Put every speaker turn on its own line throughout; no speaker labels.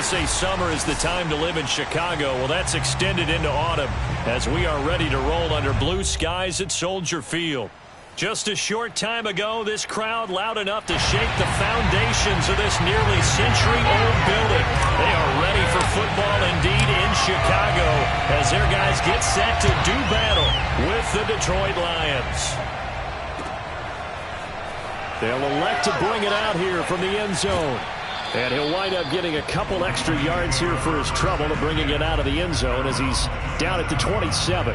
say summer is the time to live in Chicago. Well, that's extended into autumn as we are ready to roll under blue skies at Soldier Field. Just a short time ago, this crowd loud enough to shake the foundations of this nearly century-old building. They are ready for football indeed in Chicago as their guys get set to do battle with the Detroit Lions. They'll elect to bring it out here from the end zone. And he'll wind up getting a couple extra yards here for his trouble to bringing it out of the end zone as he's down at the 27.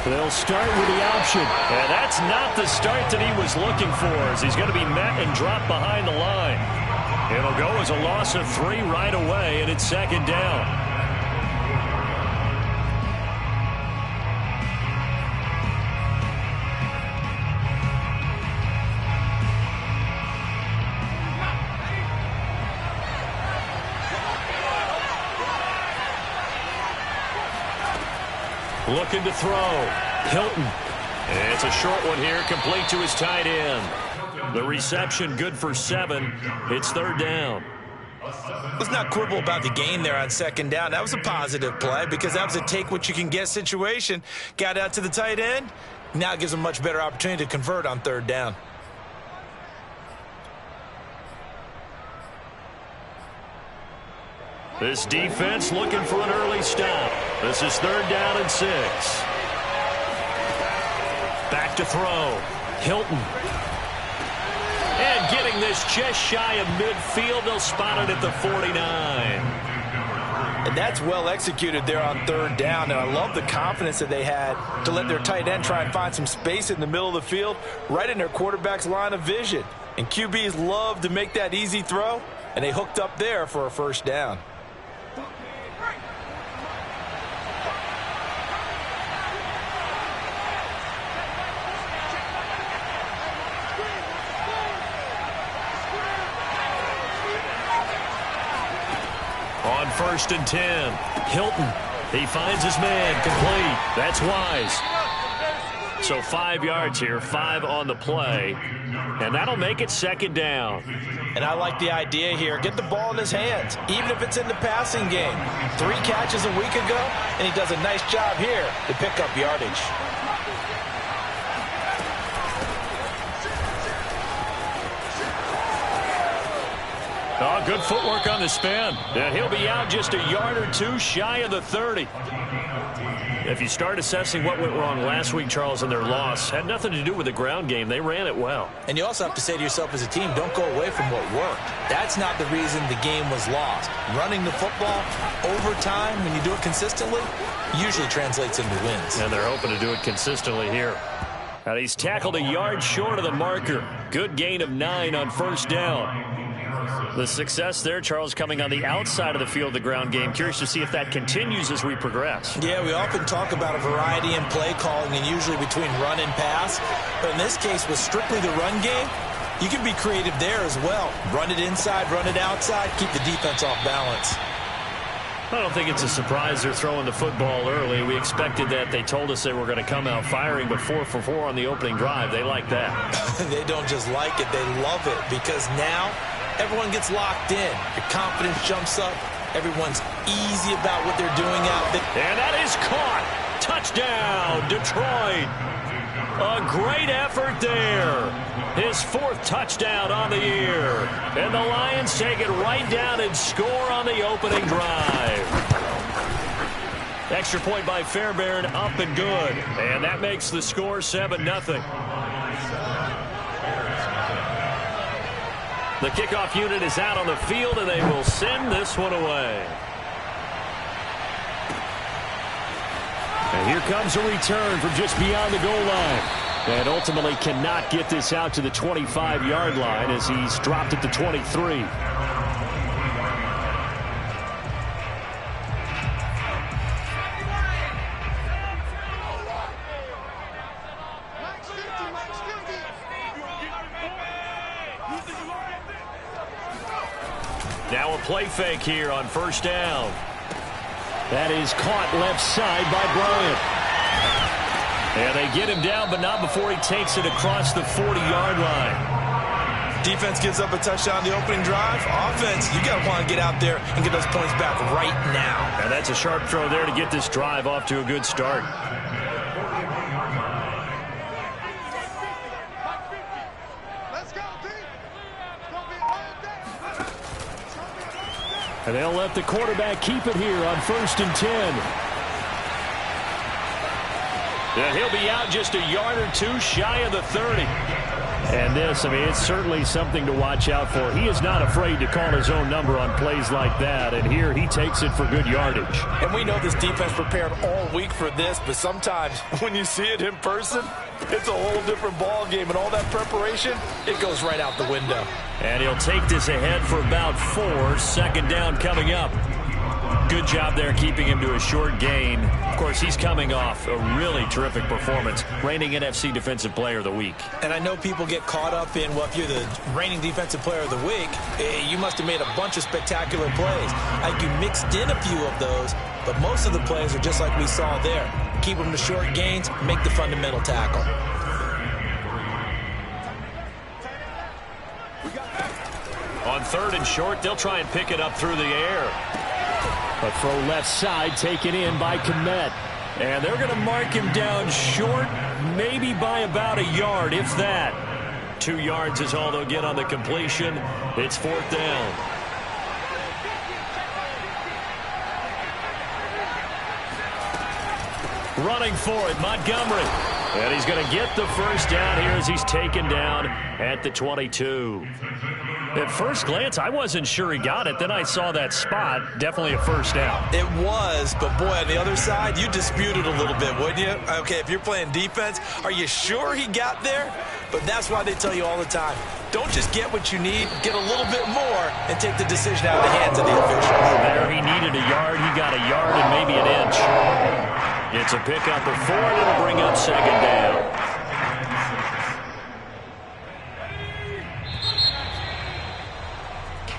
They'll start with the option. And that's not the start that he was looking for as he's going to be met and dropped behind the line. It'll go as a loss of 3 right away, and it's second down. Looking to throw. Hilton. And it's a short one here, complete to his tight end. The reception good for 7. It's third down.
Let's not quibble about the gain there on second down. That was a positive play because that was a take-what-you-can-get situation. Got out to the tight end. Now it gives him a much better opportunity to convert on third down.
This defense looking for an early stop. This is third down and 6. Back to throw. Hilton. And getting this just shy of midfield. They'll spot it at the 49.
And that's well executed there on third down. And I love the confidence that they had to let their tight end try and find some space in the middle of the field, right in their quarterback's line of vision. And QBs love to make that easy throw, and they hooked up there for a first down.
On first and 10, Hilton. He finds his man, complete. That's Wise. So 5 yards here, 5 on the play, and that'll make it second down.
And I like the idea here. Get the ball in his hands, even if it's in the passing game. 3 catches a week ago, and he does a nice job here to pick up yardage.
Oh, good footwork on the spin. And he'll be out just a yard or 2 shy of the 30. If you start assessing what went wrong last week, Charles, in their loss, had nothing to do with the ground game. They ran it well.
And you also have to say to yourself as a team, don't go away from what worked. That's not the reason the game was lost. Running the football over time, when you do it consistently, usually translates into wins.
And they're hoping to do it consistently here. And he's tackled a yard short of the marker. Good gain of 9 on first down. The success there, Charles, coming on the outside of the field, the ground game. Curious to see if that continues as we progress.
Yeah, we often talk about a variety in play calling and usually between run and pass. But in this case, with strictly the run game, you can be creative there as well. Run it inside, run it outside, keep the defense off balance.
I don't think it's a surprise they're throwing the football early. We expected that. They told us they were going to come out firing, but 4 for 4 on the opening drive. They like that.
They don't just like it, they love it, because now everyone gets locked in. Your confidence jumps up. Everyone's easy about what they're doing out there.
And that is caught. Touchdown, Detroit. A great effort there. His 4th touchdown on the year. And the Lions take it right down and score on the opening drive. Extra point by Fairbairn, up and good. And that makes the score 7-0. The kickoff unit is out on the field, and they will send this one away. And here comes a return from just beyond the goal line. And ultimately cannot get this out to the 25-yard line as he's dropped at the 23. a play fake here on first down. That is caught left side by Bryant. And they get him down, but not before he takes it across the 40-yard line.
Defense gives up a touchdown the opening drive. Offense, you got to want to get out there and get those points back right now.
And that's a sharp throw there to get this drive off to a good start. And they'll let the quarterback keep it here on 1st and 10. And he'll be out just a yard or two shy of the 30. And this, I mean, it's certainly something to watch out for. He is not afraid to call his own number on plays like that. And here he takes it for good yardage.
And we know this defense prepared all week for this, but sometimes when you see it in person, it's a whole different ball game. And all that preparation, it goes right out the window.
And he'll take this ahead for about 4. 2nd down coming up. Good job there keeping him to a short gain. Of course, he's coming off a really terrific performance, reigning NFC Defensive Player of the Week.
And I know people get caught up in, well, if you're the reigning Defensive Player of the Week, you must have made a bunch of spectacular plays. You mixed in a few of those, but most of the plays are just like we saw there. Keep them to short gains, make the fundamental tackle.
On 3rd and short, they'll try and pick it up through the air. A throw left side taken in by Kmet. And they're going to mark him down short, maybe by about a yard, if that. 2 yards is all they'll get on the completion. It's 4th down. Running for it, Montgomery. And he's going to get the first down here as he's taken down at the 22. At first glance, I wasn't sure he got it. Then I saw that spot. Definitely a first down.
It was, but boy, on the other side, you disputed a little bit, wouldn't you? Okay, if you're playing defense, are you sure he got there? But that's why they tell you all the time, don't just get what you need, get a little bit more, and take the decision out of the hands of the officials.
There, he needed a yard. He got a yard and maybe an inch. It's a pickup of 4, and it'll bring up 2nd down.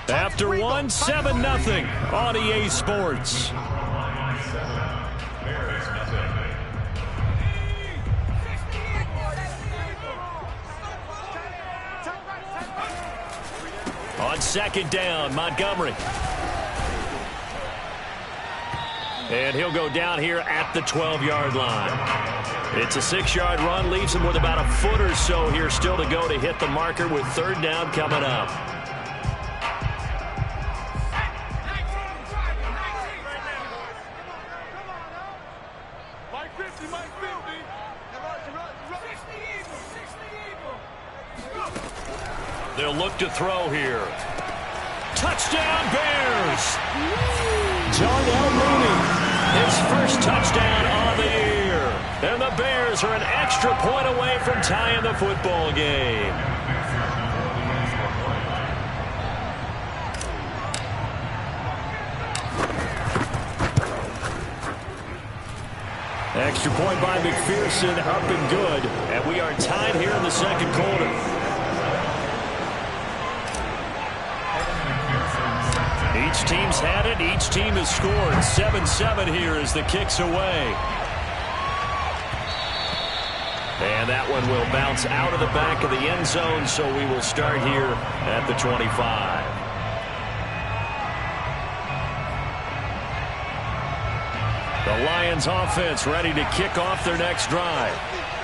After 1, 7-0 on EA Sports. On 2nd down, Montgomery. And he'll go down here at the 12-yard line. It's a 6-yard run, leaves him with about a foot or so here still to go to hit the marker with 3rd down coming up. They'll look to throw here. Touchdown, Bears! Darnell Mooney, his first touchdown on the year. And the Bears are an extra point away from tying the football game. Extra point by McPherson, up and good. And we are tied here in the 2nd quarter. Each team's had it. Each team has scored. 7-7 here as the kick's away. And that one will bounce out of the back of the end zone, so we will start here at the 25. The Lions offense ready to kick off their next drive.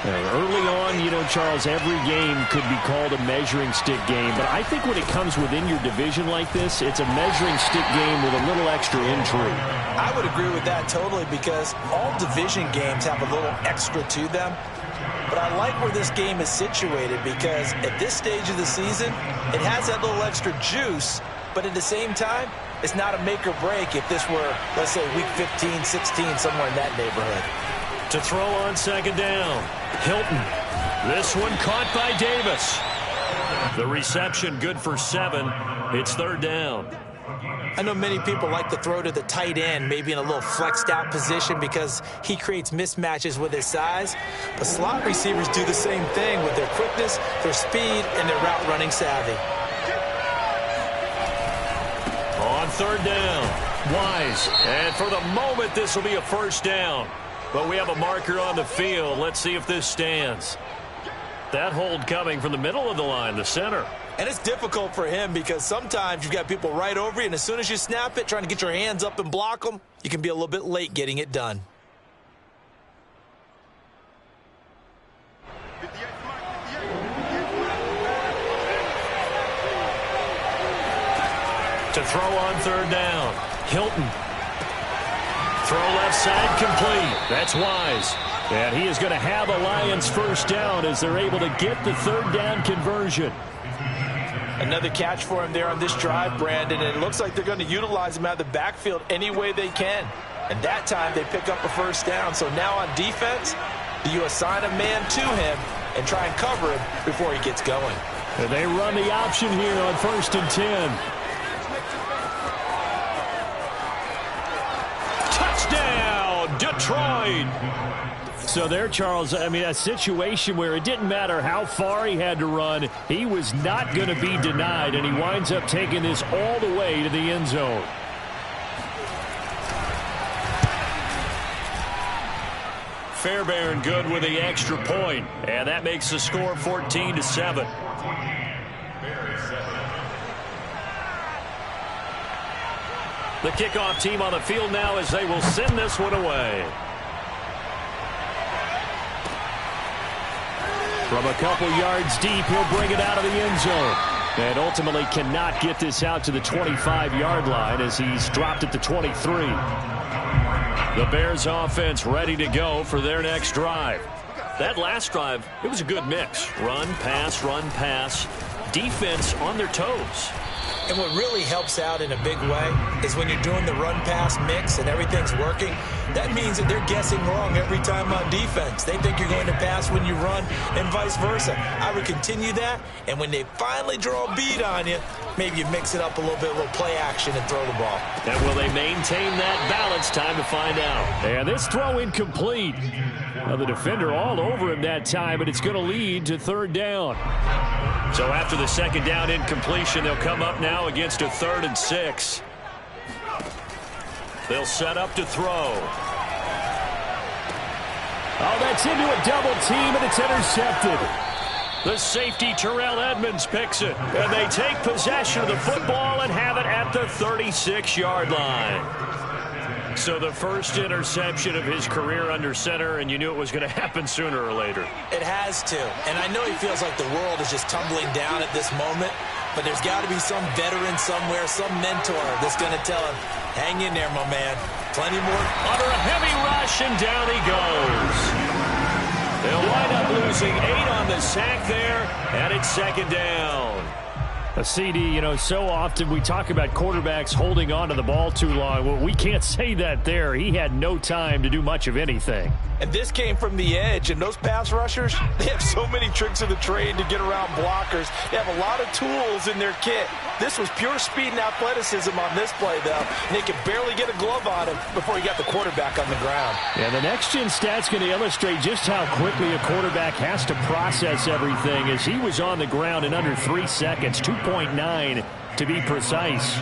Early on, you know, Charles, every game could be called a measuring stick game. But I think when it comes within your division like this, it's a measuring stick game with a little extra intrigue.
I would agree with that totally because all division games have a little extra to them. But I like where this game is situated because at this stage of the season, it has that little extra juice. But at the same time, it's not a make or break if this were, let's say, week 15, 16, somewhere in that neighborhood.
To throw on 2nd down, Hilton. This one caught by Davis. The reception good for 7. It's 3rd down.
I know many people like to throw to the tight end, maybe in a little flexed out position because he creates mismatches with his size. But slot receivers do the same thing with their quickness, their speed, and their route running savvy.
On third down. Wise. And for the moment, this will be a first down. But we have a marker on the field. Let's see if this stands. That hold coming from the middle of the line, the center.
And it's difficult for him because sometimes you've got people right over you, and as soon as you snap it, trying to get your hands up and block them, you can be a little bit late getting it done.
To throw on third down. Hilton. Throw left side complete. That's Wise. And he is going to have a Lions first down as they're able to get the third down conversion.
Another catch for him there on this drive, Brandon, and it looks like they're going to utilize him out of the backfield any way they can. And that time they pick up a first down. So now on defense, you assign a man to him and try and cover him before he gets going.
And they run the option here on 1st and 10. Touchdown, Detroit! So there, Charles, I mean, a situation where it didn't matter how far he had to run, he was not going to be denied, and he winds up taking this all the way to the end zone. Fairbairn good with the extra point, and that makes the score 14-7. The kickoff team on the field now as they will send this one away. From a couple yards deep, he'll bring it out of the end zone. And ultimately cannot get this out to the 25-yard line as he's dropped at the 23. The Bears offense ready to go for their next drive. That last drive, it was a good mix. Run, pass, defense on their toes.
And what really helps out in a big way is when you're doing the run-pass mix and everything's working, that means that they're guessing wrong every time on defense. They think you're going to pass when you run and vice versa. I would continue that, and when they finally draw a bead on you, maybe you mix it up a little bit, a little play action and throw the ball.
And will they maintain that balance? Time to find out. And this throw incomplete. Now the defender all over him that time, but it's going to lead to third down. So after the second down incompletion, they'll come up now against a 3rd and 6. They'll set up to throw. Oh, that's into a double team, and it's intercepted. The safety, Terrell Edmonds, picks it. And they take possession of the football and have it at the 36-yard line. So the first interception of his career under center, and you knew it was going to happen sooner or later.
It has to. And I know he feels like the world is just tumbling down at this moment, but there's got to be some veteran somewhere, some mentor that's going to tell him, hang in there, my man. Plenty more.
Under a heavy rush, and down he goes. They'll wind up losing 8 on the sack there, and it's second down. A CD, you know, so often we talk about quarterbacks holding on to the ball too long. Well, we can't say that there. He had no time to do much of anything.
And this came from the edge, and those pass rushers, they have so many tricks of the trade to get around blockers. They have a lot of tools in their kit. This was pure speed and athleticism on this play, though. And they could barely get a glove on him before he got the quarterback on the ground.
And the next-gen stat's going to illustrate just how quickly a quarterback has to process everything, as he was on the ground in under 3 seconds, 2.9 to be precise.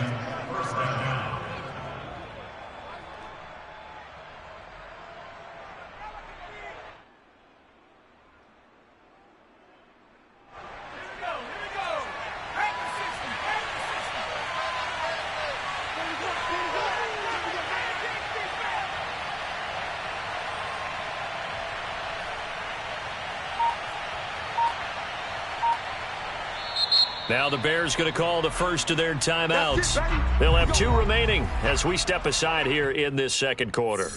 Now the Bears going to call the first of their timeouts. They'll have 2 remaining as we step aside here in this second quarter.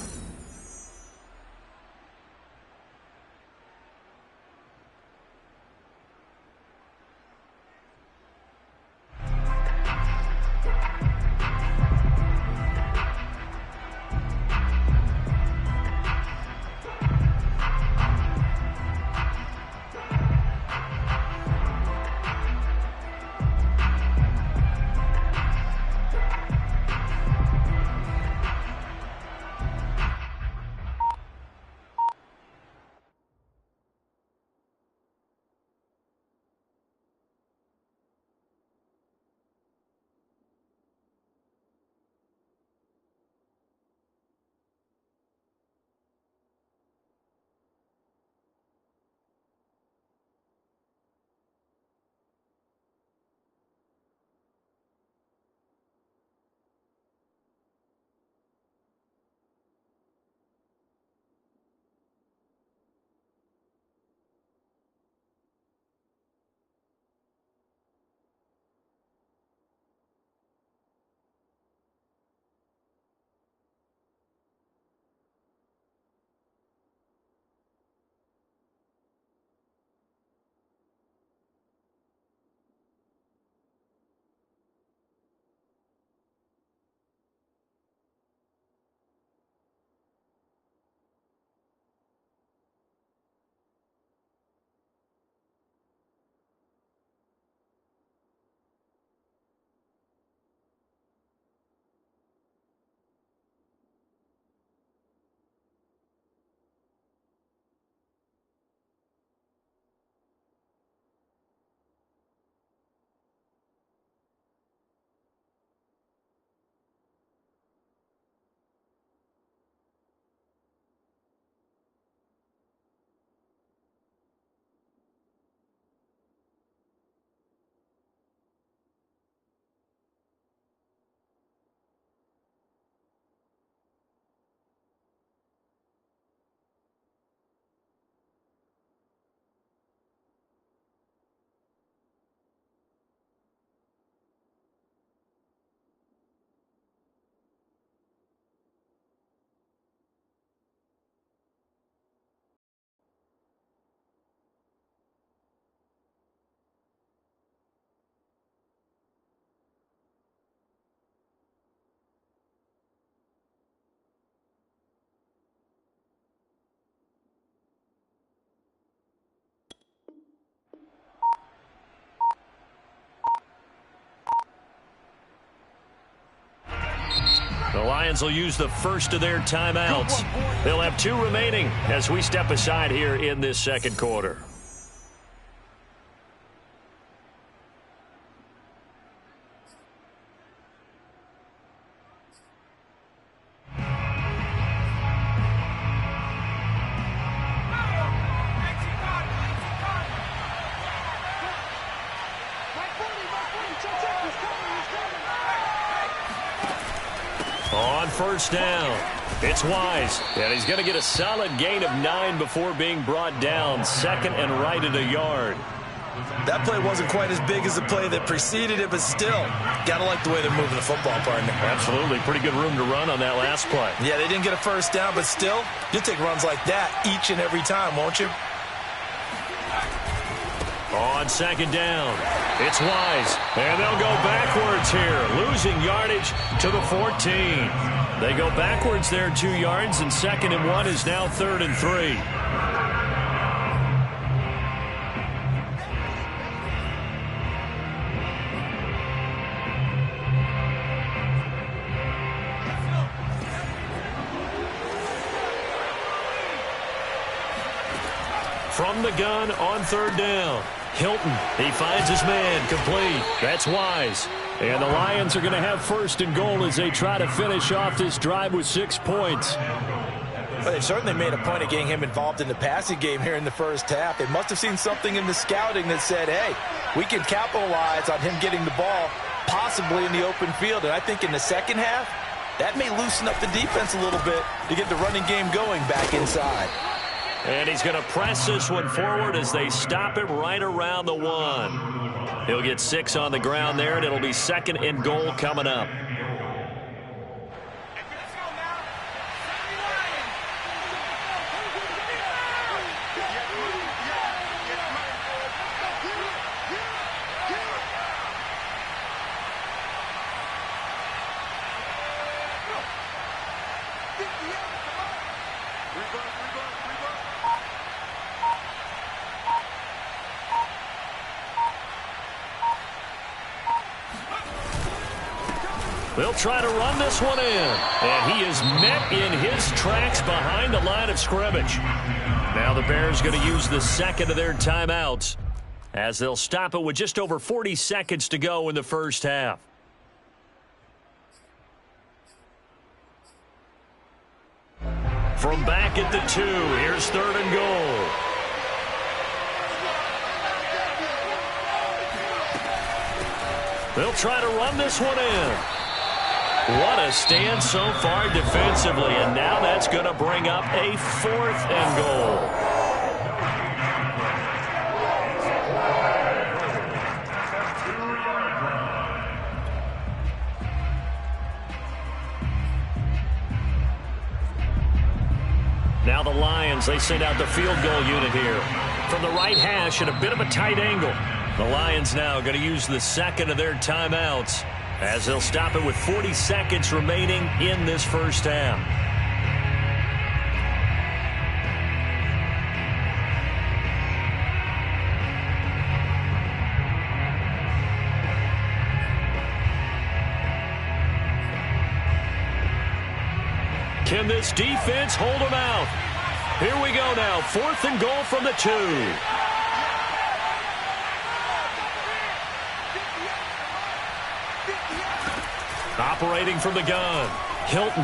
Lions will use the first of their timeouts. They'll have 2 remaining as we step aside here in this second quarter. On first down, it's Wise, and he's going to get a solid gain of 9 before being brought down. Second and right at a yard.
That play wasn't quite as big as the play that preceded it, but still, got to like the way they're moving the football, partner.
Absolutely. Pretty good room to run on that last play.
Yeah, they didn't get a first down, but still, you'll take runs like that each and every time, won't you?
On second down, it's Wise, and they'll go backwards here, losing yardage to the 14. They go backwards there 2 yards, and 2nd and 1 is now 3rd and 3. From the gun on 3rd down. Hilton, he finds his man, complete. That's Wise. And the Lions are going to have 1st and goal as they try to finish off this drive with 6 points.
Well, they've certainly made a point of getting him involved in the passing game here in the first half. They must have seen something in the scouting that said, hey, we can capitalize on him getting the ball possibly in the open field. And I think in the second half, that may loosen up the defense a little bit to get the running game going back inside.
And he's going to press this one forward as they stop it right around the 1. He'll get 6 on the ground there, and it'll be 2nd and goal coming up. They'll try to run this one in. And he is met in his tracks behind the line of scrimmage. Now the Bears going to use the 2nd of their timeouts as they'll stop it with just over 40 seconds to go in the first half. From back at the 2, here's 3rd and goal. They'll try to run this one in. What a stand so far defensively, and now that's going to bring up a 4th and goal. Now the Lions, they send out the field goal unit here. From the right hash at a bit of a tight angle. The Lions now going to use the 2nd of their timeouts as they'll stop it with 40 seconds remaining in this first half. Can this defense hold them out? Here we go now, 4th and goal from the 2. Operating from the gun, Hilton.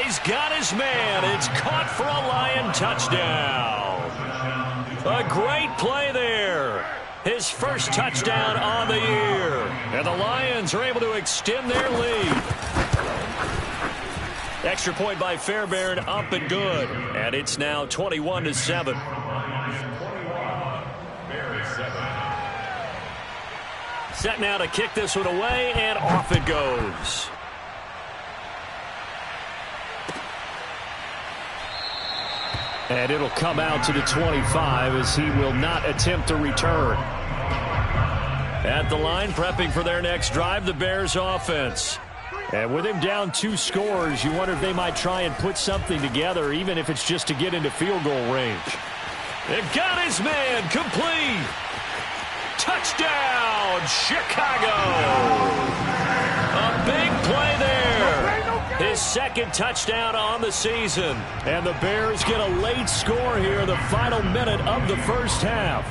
He's got his man. It's caught for a Lion touchdown. A great play there. His first touchdown on the year. And the Lions are able to extend their lead. Extra point by Fairbairn, up and good. And it's now 21-7. Set now to kick this one away, and off it goes. And it'll come out to the 25 as he will not attempt to return. At the line, prepping for their next drive, the Bears offense. And with him down 2 scores, you wonder if they might try and put something together, even if it's just to get into field goal range. It got his man, complete. Touchdown, Chicago! A big play there. his second touchdown on the season. And the Bears get a late score here, the final minute of the first half.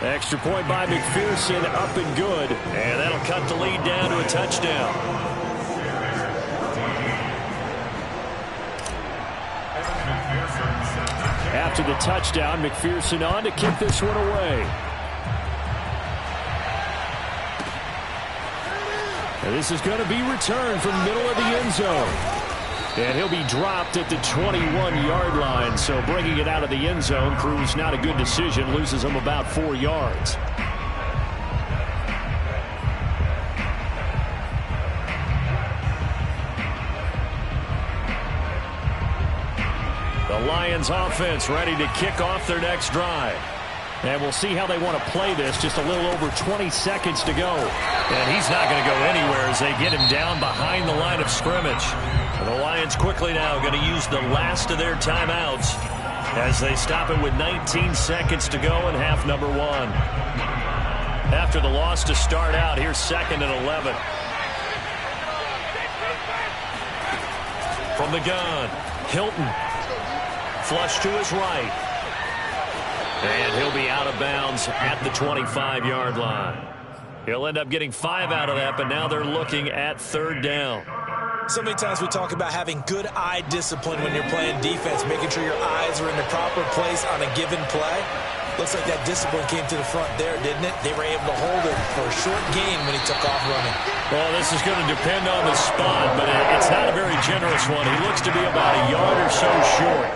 Extra point by McPherson, up and good. And that'll cut the lead down to a touchdown. After the touchdown, McPherson on to kick this one away. And this is going to be returned from the middle of the end zone. And he'll be dropped at the 21-yard line. So bringing it out of the end zone proves not a good decision. Loses him about 4 yards. The Lions offense ready to kick off their next drive. And we'll see how they want to play this. Just a little over 20 seconds to go. And he's not going to go anywhere as they get him down behind the line of scrimmage. And the Lions quickly now going to use the last of their timeouts as they stop it with 19 seconds to go in half number 1. After the loss to start out, here's 2nd and 11. From the gun, Hilton. Flush to his right. And he'll be out of bounds at the 25-yard line. He'll end up getting 5 out of that, but now they're looking at 3rd down.
So many times we talk about having good eye discipline when you're playing defense, making sure your eyes are in the proper place on a given play. Looks like that discipline came to the front there, didn't it? They were able to hold it for a short gain when he took off running.
Well, this is going to depend on the spot, but it's not a very generous one. He looks to be about a yard or so short.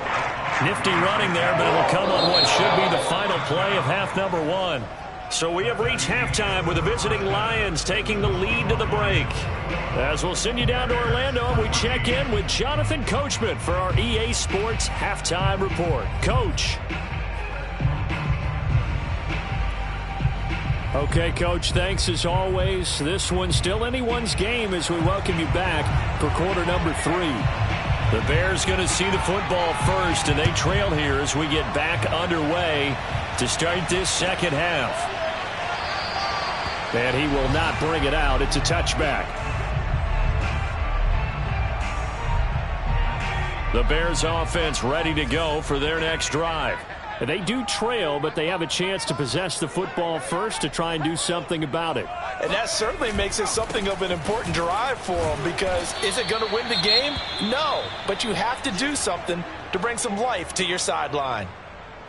Nifty running there, but it'll come on what should be the final play of half number 1. So we have reached halftime with the visiting Lions taking the lead to the break. As we'll send you down to Orlando, and we check in with Jonathan Coachman for our EA Sports Halftime Report. Coach. Okay, Coach, thanks as always. This one's still anyone's game as we welcome you back for quarter number 3. The Bears going to see the football first, and they trail here as we get back underway to start this second half. And he will not bring it out. It's a touchback. The Bears offense ready to go for their next drive. And they do trail, but they have a chance to possess the football first to try and do something about it.
And that certainly makes it something of an important drive for them, because is it going to win the game? No, but you have to do something to bring some life to your sideline.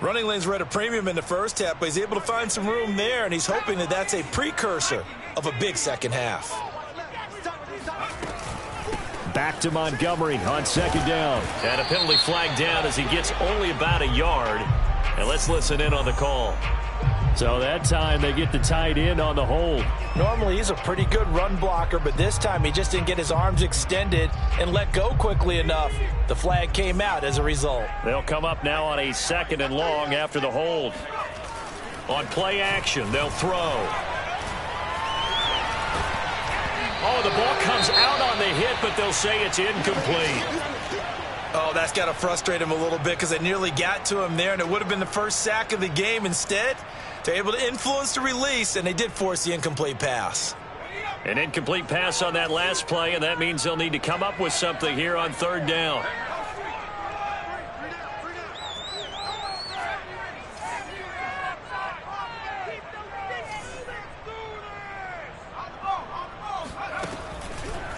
Running lanes were at a premium in the first half, but he's able to find some room there, and he's hoping that that's a precursor of a big second half.
Back to Montgomery on 2nd down. And a penalty flag down as he gets only about a yard. And let's listen in on the call. So that time they get the tight end on the hold.
Normally he's a pretty good run blocker, but this time he just didn't get his arms extended and let go quickly enough. The flag came out as a result.
They'll come up now on a 2nd and long after the hold. On play action, they'll throw. Oh, the ball comes out on the hit, but they'll say it's incomplete.
Oh, that's got to frustrate him a little bit, because they nearly got to him there, and it would have been the first sack of the game. Instead, they're able to influence the release, and they did force the incomplete pass.
An incomplete pass on that last play, and that means they'll need to come up with something here on 3rd down.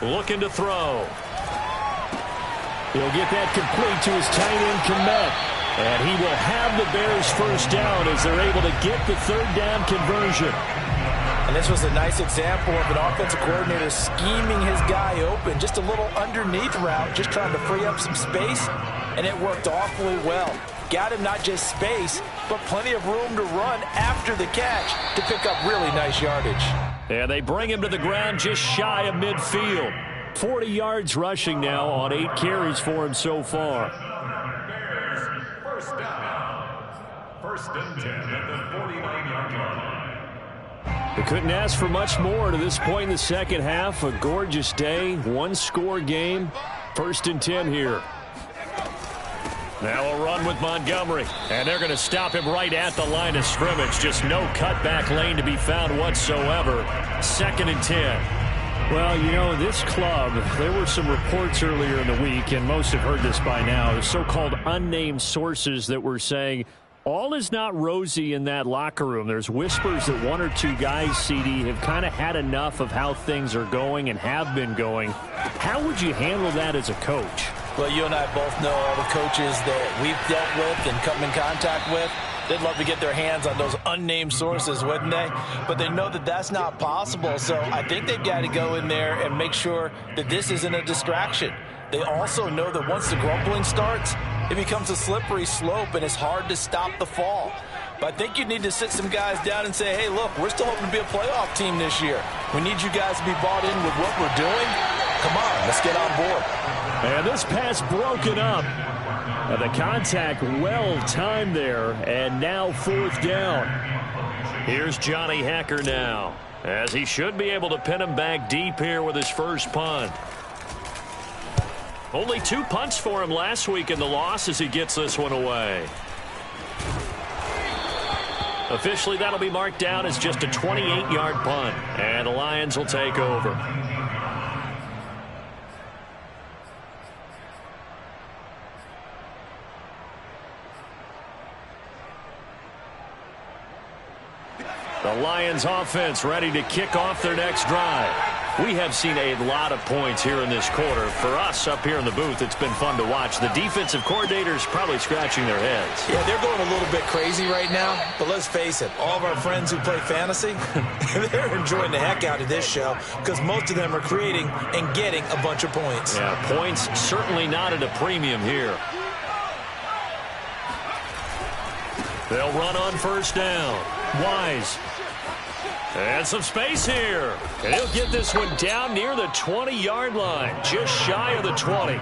Looking to throw. He'll get that complete to his tight end, Kmet. And he will have the Bears first down as they're able to get the 3rd down conversion.
And this was a nice example of an offensive coordinator scheming his guy open. Just a little underneath route, just trying to free up some space. And it worked awfully well. Got him not just space, but plenty of room to run after the catch to pick up really nice yardage.
And they bring him to the ground just shy of midfield. 40 yards rushing now on 8 carries for him so far.
First down. 1st and 10 at the 49-yard line.
They couldn't ask for much more to this point in the second half. A gorgeous day, 1-score game. 1st and 10 here. Now a run with Montgomery. And they're going to stop him right at the line of scrimmage. Just no cutback lane to be found whatsoever. 2nd and 10.
Well, you know, this club, there were some reports earlier in the week, and most have heard this by now, the so-called unnamed sources that were saying all is not rosy in that locker room. There's whispers that 1 or 2 guys, CD, have kind of had enough of how things are going and have been going. How would you handle that as a coach?
Well, you and I both know all the coaches that we've dealt with and come in contact with. They'd love to get their hands on those unnamed sources, wouldn't they? But they know that that's not possible. So I think they've got to go in there and make sure that this isn't a distraction. They also know that once the grumbling starts, it becomes a slippery slope, and it's hard to stop the fall. But I think you need to sit some guys down and say, hey, look, we're still hoping to be a playoff team this year. We need you guys to be bought in with what we're doing. Come on, let's get on board.
And this pass broken up. The contact well timed there, and now 4th down.
Here's Johnny Hecker now, as he should be able to pin him back deep here with his first punt. Only 2 punts for him last week in the loss as he gets this one away. Officially, that'll be marked down as just a 28-yard punt, and the Lions will take over. The Lions offense ready to kick off their next drive. We have seen a lot of points here in this quarter. For us up here in the booth, it's been fun to watch. The defensive coordinators probably scratching their heads.
Yeah, they're going a little bit crazy right now. But let's face it, all of our friends who play fantasy, they're enjoying the heck out of this show because most of them are creating and getting a bunch of points.
Yeah, points certainly not at a premium here. They'll run on 1st down. Wise. And some space here. And he'll get this one down near the 20-yard line, just shy of the 20.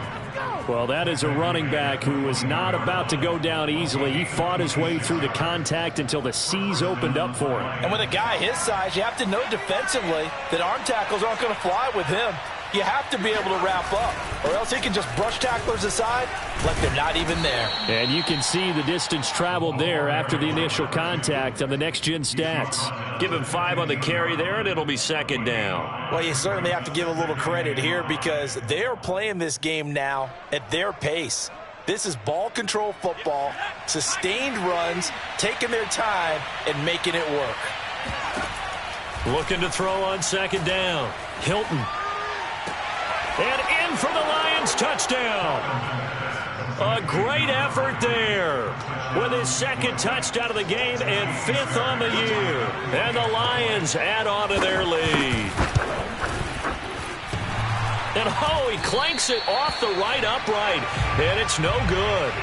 Well, that is a running back who was not about to go down easily. He fought his way through the contact until the seas opened up for him.
And with a guy his size, you have to know defensively that arm tackles aren't going to fly with him. You have to be able to wrap up, or else he can just brush tacklers aside like they're not even there.
And you can see the distance traveled there after the initial contact on the next-gen stats.
Give him 5 on the carry there, and it'll be 2nd down.
Well, you certainly have to give a little credit here because they're playing this game now at their pace. This is ball control football, sustained runs, taking their time, and making it work.
Looking to throw on 2nd down. Hilton. And in for the Lions touchdown. A great effort there with his 2nd touchdown of the game and 5th on the year. And the Lions add on to their lead. And oh, he clanks it off the right upright. And it's no good.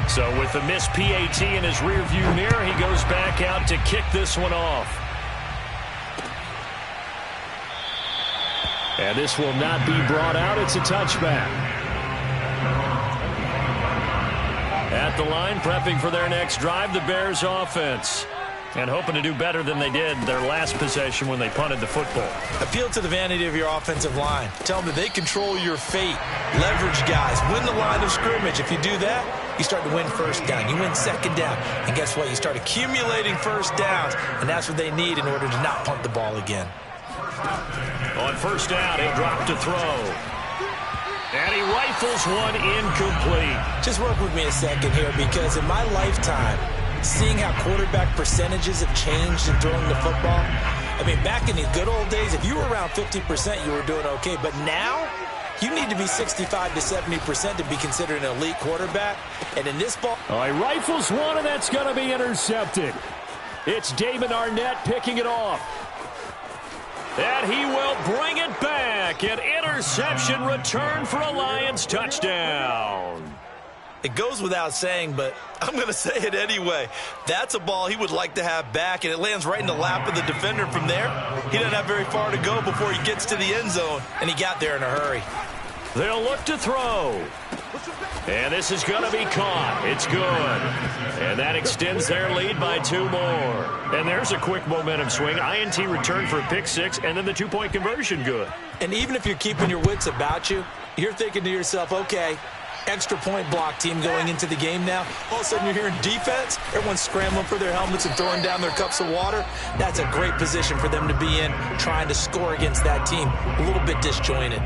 So with the missed PAT in his rearview mirror, he goes back out to kick this one off.
And this will not be brought out. It's a touchback.
At the line, prepping for their next drive, the Bears offense. And hoping to do better than they did their last possession when they punted the football.
Appeal to the vanity of your offensive line. Tell them that they control your fate. Leverage guys. Win the line of scrimmage. If you do that, you start to win 1st down. You win 2nd down. And guess what? You start accumulating 1st downs. And that's what they need in order to not punt the ball again.
On 1st down, he'll drop to throw. And he rifles one incomplete.
Just work with me a second here because in my lifetime, seeing how quarterback percentages have changed in throwing the football, I mean, back in the good old days, if you were around 50%, you were doing okay. But now, you need to be 65 to 70% to be considered an elite quarterback. And in this ball...
He rifles one, and that's going to be intercepted. It's David Arnett picking it off.
And he will bring it back. An interception return for a Lions touchdown.
It goes without saying, but I'm going to say it anyway. That's a ball he would like to have back, and it lands right in the lap of the defender from there. He doesn't have very far to go before he gets to the end zone, and he got there in a hurry.
They'll look to throw. And this is going to be caught. It's good. And that extends their lead by 2 more. And there's a quick momentum swing. INT return for a pick 6, and then the 2-point conversion good.
And even if you're keeping your wits about you, you're thinking to yourself, okay, extra point block team going into the game now. All of a sudden you're hearing defense. Everyone's scrambling for their helmets and throwing down their cups of water. That's a great position for them to be in, trying to score against that team. A little bit disjointed.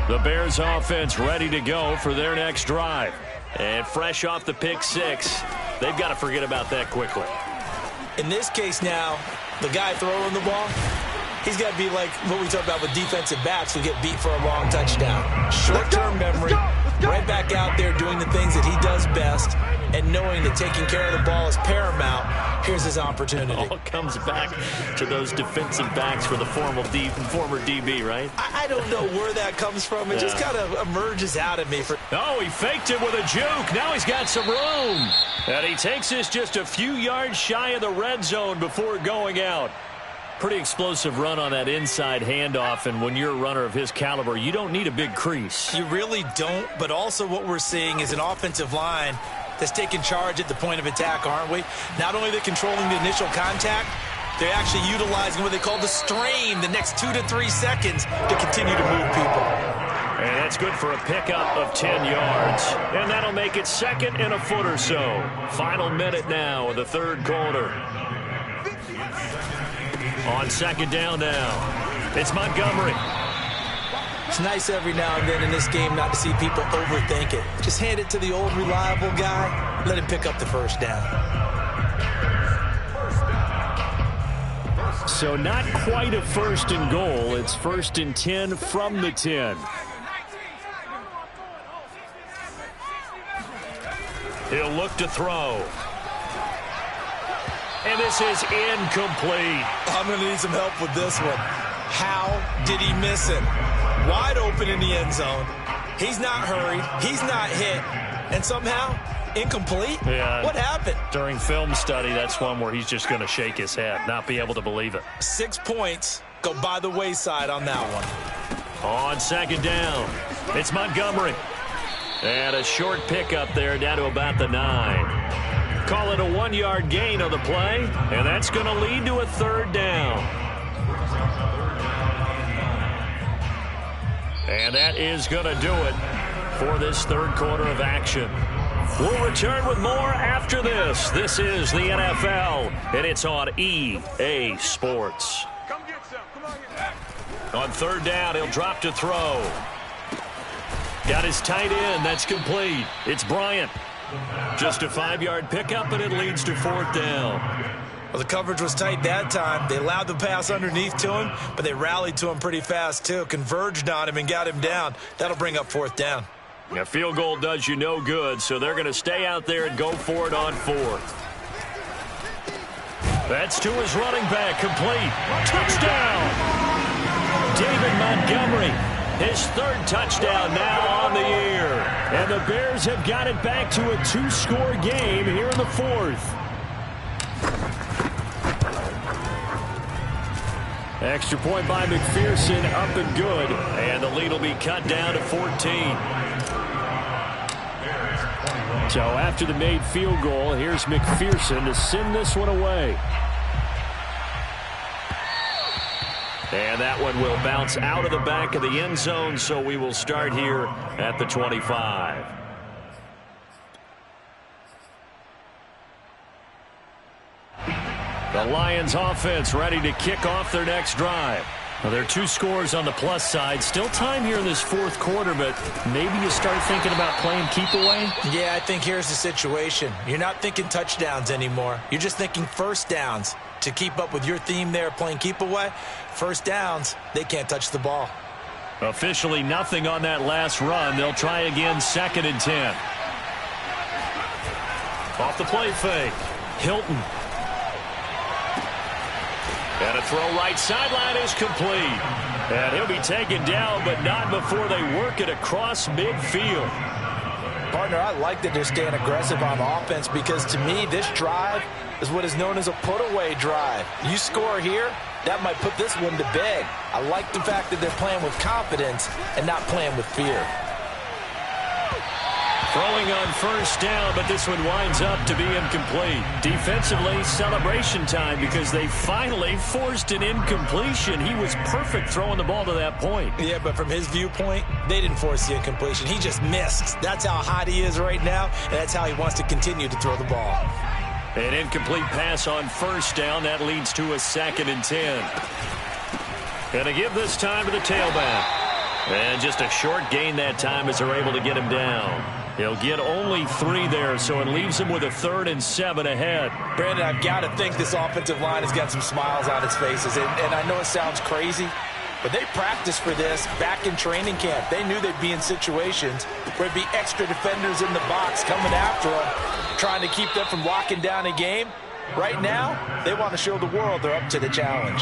The Bears offense ready to go for their next drive. And fresh off the pick 6, they've got to forget about that quickly.
In this case now, the guy throwing the ball, he's got to be like what we talk about with defensive backs who get beat for a long touchdown. Short-term memory, right back out there doing the things that he does best, and knowing that taking care of the ball is paramount. Here's his opportunity.
All comes back to those defensive backs for the former DB, right?
I don't know where that comes from. It just kind of emerges out at me.
Oh, he faked it with a juke. Now he's got some room. And he takes this just a few yards shy of the red zone before going out. Pretty explosive run on that inside handoff, and when you're a runner of his caliber, you don't need a big crease.
You really don't, but also what we're seeing is an offensive line that's taking charge at the point of attack, aren't we? Not only are they controlling the initial contact, they're actually utilizing what they call the strain the next 2 to 3 seconds to continue to move people.
And that's good for a pickup of 10 yards. And that'll make it 2nd and a foot or so. Final minute now of the 3rd quarter. On 2nd down now, it's Montgomery.
It's nice every now and then in this game not to see people overthink it. Just hand it to the old reliable guy, let him pick up the first down.
So not quite a 1st and goal. It's 1st and 10 from the 10.
He'll look to throw. And this is incomplete.
I'm going to need some help with this one. How did he miss it? Wide open in the end zone. He's not hurried. He's not hit. And somehow, incomplete?
Yeah.
What happened?
During film study, that's one where he's just going to shake his head, not be able to believe it.
6 points go by the wayside on that one.
On 2nd down, it's Montgomery. And a short pickup there down to about the 9. Call it a 1-yard gain on the play, and that's going to lead to a 3rd down. And that is going to do it for this 3rd quarter of action. We'll return with more after this. This is the NFL, and it's on EA Sports. On 3rd down, he'll drop to throw. Got his tight end. That's complete. It's Bryant. Just a 5-yard pickup, and it leads to 4th down.
Well, the coverage was tight that time. They allowed the pass underneath to him, but they rallied to him pretty fast, too. Converged on him and got him down. That'll bring up 4th down.
A field goal does you no good, so they're going to stay out there and go for it on 4th. That's to his running back. Complete. Touchdown! David Montgomery. His 3rd touchdown now on the year.
And the Bears have got it back to a 2-score game here in the 4th. Extra point by McPherson, up and good.
And the lead will be cut down to 14.
So after the made field goal, here's McPherson to send this one away.
And that one will bounce out of the back of the end zone, so we will start here at the 25. The Lions offense ready to kick off their next drive. Well, there are 2 scores on the plus side. Still time here in this 4th quarter, but maybe you start thinking about playing keep away?
Yeah, I think here's the situation. You're not thinking touchdowns anymore. You're just thinking 1st downs. To keep up with your theme there, playing keep away, 1st downs, they can't touch the ball.
Officially nothing on that last run. They'll try again 2nd and 10. Off the play fake. Hilton. And a throw right sideline is complete. And he'll be taken down, but not before they work it across midfield.
Partner, I like that they're staying aggressive on offense because to me, this drive is what is known as a put-away drive. You score here, that might put this one to bed. I like the fact that they're playing with confidence and not playing with fear.
Throwing on first down, but this one winds up to be incomplete. Defensively, celebration time because they finally forced an incompletion. He was perfect throwing the ball to that point.
Yeah, but from his viewpoint, they didn't force the incompletion. He just missed. That's how hot he is right now, and that's how he wants to continue to throw the ball.
An incomplete pass on first down. That leads to a 2nd and 10. Gonna give this time to the tailback. And just a short gain that time as they're able to get him down. He'll get only 3 there, so it leaves him with a 3rd and 7 ahead.
Brandon, I've got to think this offensive line has got some smiles on its faces. And I know it sounds crazy, but they practiced for this back in training camp. They knew they'd be in situations where it'd be extra defenders in the box coming after them, trying to keep them from locking down a game. Right now, they want to show the world they're up to the challenge.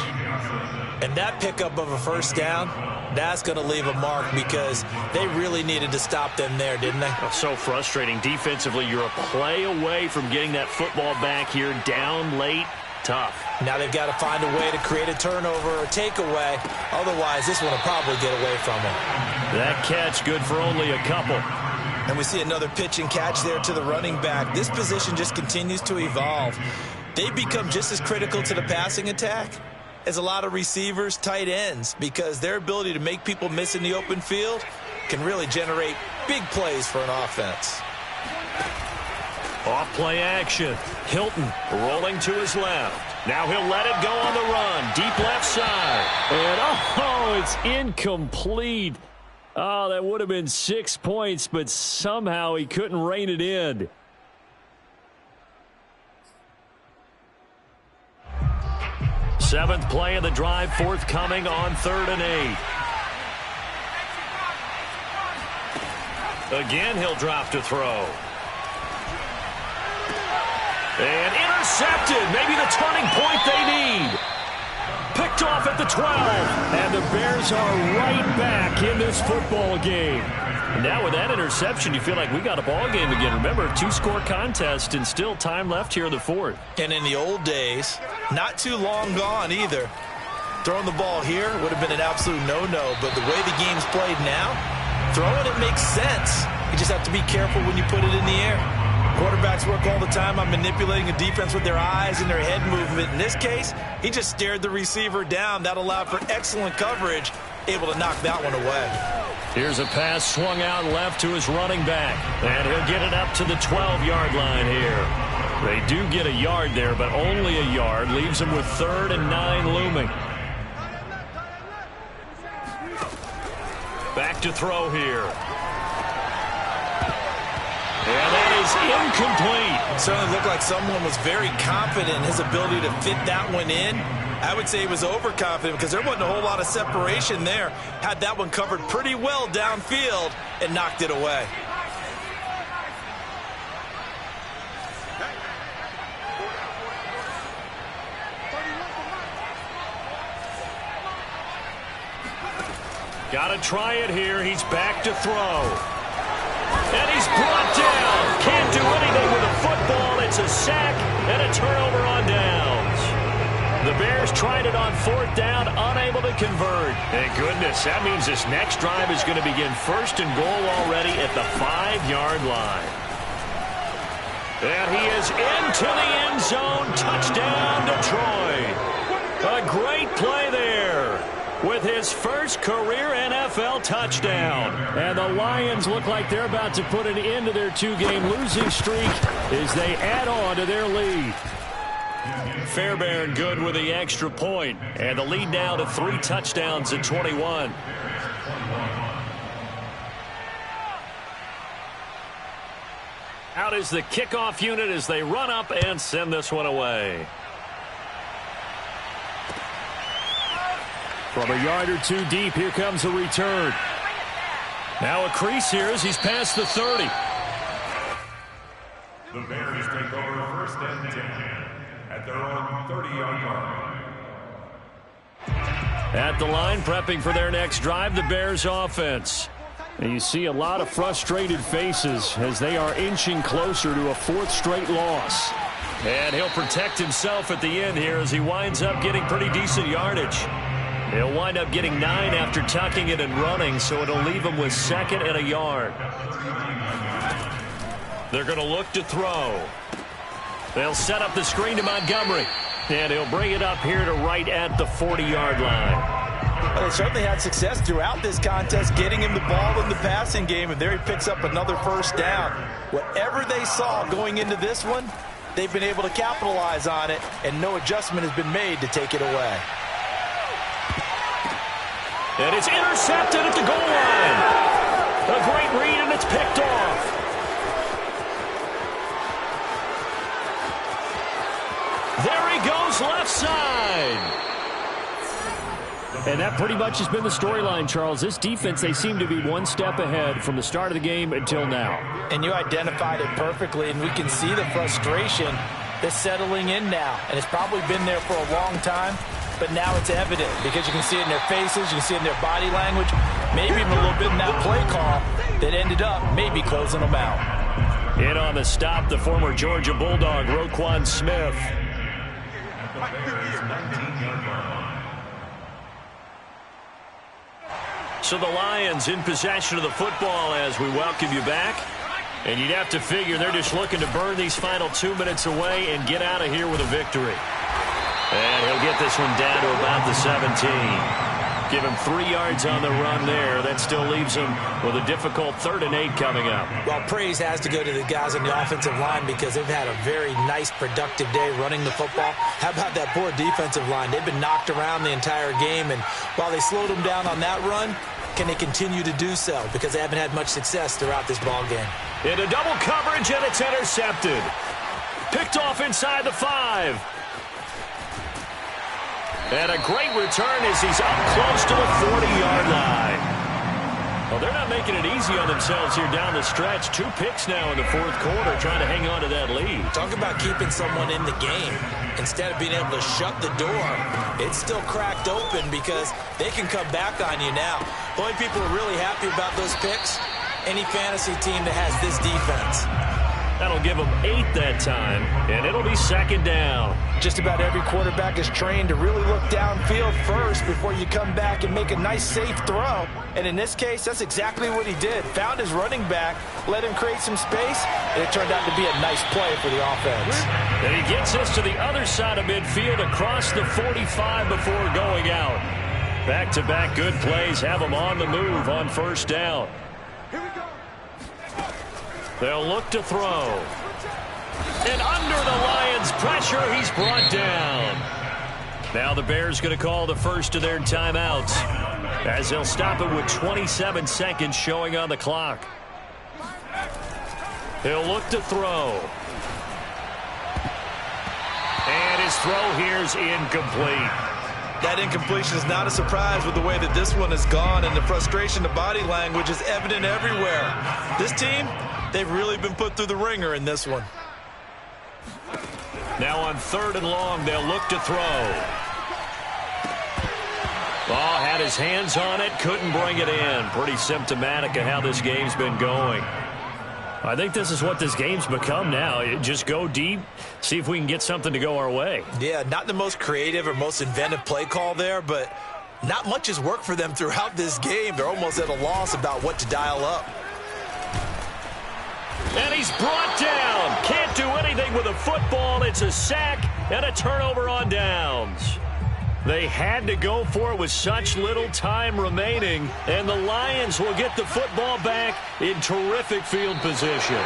And that pickup of a first down, that's going to leave a mark because they really needed to stop them there, didn't they?
So frustrating. Defensively, you're a play away from getting that football back here down late. Tough.
Now they've got to find a way to create a turnover or takeaway. Otherwise, this one will probably get away from them.
That catch good for only a couple.
And we see another pitch and catch there to the running back. This position just continues to evolve. They become just as critical to the passing attack as a lot of receivers, tight ends, because their ability to make people miss in the open field can really generate big plays for an offense.
Off play action. Hilton rolling to his left. Now he'll let it go on the run. Deep left side.
And it's incomplete. Oh, that would have been 6 points, but somehow he couldn't rein it in.
Seventh play of the drive forthcoming on 3rd and 8. Again, he'll drop to throw. And intercepted. Maybe the turning point they need. Picked off at the 12.
And the Bears are right back in this football game.
Now with that interception, you feel like we got a ball game again. Remember, 2-score contest and still time left here in the 4th.
And in the old days, not too long gone either, throwing the ball here would have been an absolute no-no. But the way the game's played now, throwing it makes sense. You just have to be careful when you put it in the air. Quarterbacks work all the time on manipulating a defense with their eyes and their head movement. In this case, he just stared the receiver down. That allowed for excellent coverage, able to knock that one away.
Here's a pass swung out left to his running back. And he'll get it up to the 12-yard line here. They do get a yard there, but only a yard. Leaves them with 3rd and 9 looming. Back to throw here. And that is incomplete.
Certainly looked like someone was very confident in his ability to fit that one in. I would say he was overconfident because there wasn't a whole lot of separation there. Had that one covered pretty well downfield and knocked it away.
Got to try it here. He's back to throw. And he's brought down. Can't do anything with a football. It's a sack and a turnover on downs. The Bears tried it on 4th down, unable to convert. Thank goodness. That means this next drive is going to begin 1st and goal already at the 5-yard line. And he is into the end zone. Touchdown, Detroit. A great play there with his first career NFL touchdown.
And the Lions look like they're about to put an end to their 2-game losing streak as they add on to their lead.
Fairbairn good with the extra point. And the lead now to 3 touchdowns at 21. Out is the kickoff unit as they run up and send this one away.
From a yard or 2 deep, here comes a return.
Now a crease here as he's past the 30.
The Bears take over 1st and 10 at their own 30-yard line.
At the line, prepping for their next drive, the Bears offense.
And you see a lot of frustrated faces as they are inching closer to a 4th straight loss.
And he'll protect himself at the end here as he winds up getting pretty decent yardage. He'll wind up getting 9 after tucking it and running, so it'll leave him with 2nd and a yard. They're going to look to throw. They'll set up the screen to Montgomery. And he'll bring it up here to right at the 40-yard line.
Well, they certainly had success throughout this contest getting him the ball in the passing game, and there he picks up another first down. Whatever they saw going into this one, they've been able to capitalize on it, and no adjustment has been made to take it away.
And it's intercepted at the goal line. A great read, and it's picked off. There he goes, left side.
And that pretty much has been the storyline, Charles. This defense, they seem to be one step ahead from the start of the game until now.
And you identified it perfectly, and we can see the frustration that's settling in now. And it's probably been there for a long time, but now it's evident because you can see it in their faces, you can see it in their body language, maybe even a little bit in that play call that ended up maybe closing them out.
In on the stop, the former Georgia Bulldog, Roquan Smith. So the Lions in possession of the football as we welcome you back. And you'd have to figure they're just looking to burn these final 2 minutes away and get out of here with a victory. And he'll get this one down to about the 17. Give him 3 yards on the run there. That still leaves him with a difficult 3rd and 8 coming up.
Well, praise has to go to the guys on the offensive line because they've had a very nice, productive day running the football. How about that poor defensive line? They've been knocked around the entire game, and while they slowed them down on that run, can they continue to do so? Because they haven't had much success throughout this ball game.
Into double coverage, and it's intercepted. Picked off inside the 5. And a great return as he's up close to the 40-yard line. Well, they're not making it easy on themselves here down the stretch. 2 picks now in the 4th quarter trying to hang on to that lead.
Talk about keeping someone in the game. Instead of being able to shut the door, it's still cracked open because they can come back on you now. The only people who are really happy about those picks, any fantasy team that has this defense.
That'll give them 8 that time, and it'll be 2nd down.
Just about every quarterback is trained to really look downfield first before you come back and make a nice, safe throw. And in this case, that's exactly what he did. Found his running back, let him create some space, and it turned out to be a nice play for the offense.
And he gets us to the other side of midfield across the 45 before going out. Back-to-back good plays have him on the move on 1st down. They'll look to throw. And under the Lions' pressure, he's brought down. Now the Bears going to call the first of their timeouts as they'll stop it with 27 seconds showing on the clock. He'll look to throw. And his throw here's incomplete.
That incompletion is not a surprise with the way that this one has gone, and the frustration, the body language is evident everywhere. This team, they've really been put through the ringer in this one.
Now on 3rd and long, they'll look to throw. Ball had his hands on it, couldn't bring it in. Pretty symptomatic of how this game's been going. I think this is what this game's become now. Just go deep, see if we can get something to go our way.
Yeah, not the most creative or most inventive play call there, but not much has worked for them throughout this game. They're almost at a loss about what to dial up.
And he's brought down. Can't do anything with a football. It's a sack and a turnover on downs. They had to go for it with such little time remaining, and the Lions will get the football back in terrific field position.